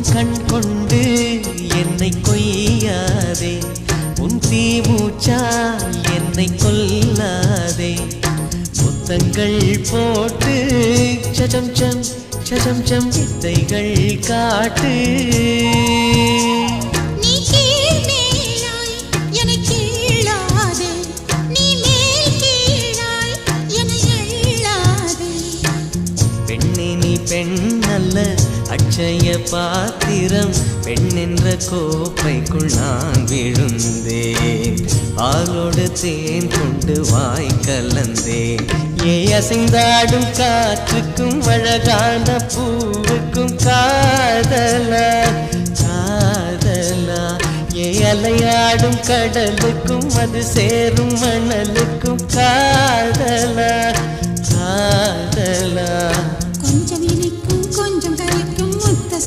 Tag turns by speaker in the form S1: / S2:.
S1: கண் கொண்டு என்னை கொய்யாதே, உன் தீமூச்சா என்னை கொல்லாதே. முத்தங்கள் போட்டு சஜம் சம் சஜம் சம் வித்தைகள் காட்டு. பெண்ணல்ல அட்சய பாத்திரம், பெண் என்ற கோப்பைக்குள் நான் விழுந்தேன். பாலோடு தேன் கொண்டு வாய் கலந்தேன். ஏ அசைந்தாடும் காற்றுக்கும் அழகான பூவுக்கும் காதலா காதலா. ஏ அலையாடும் கடலுக்கும் அது சேரும் மணலுக்கும் காதலா காதலா.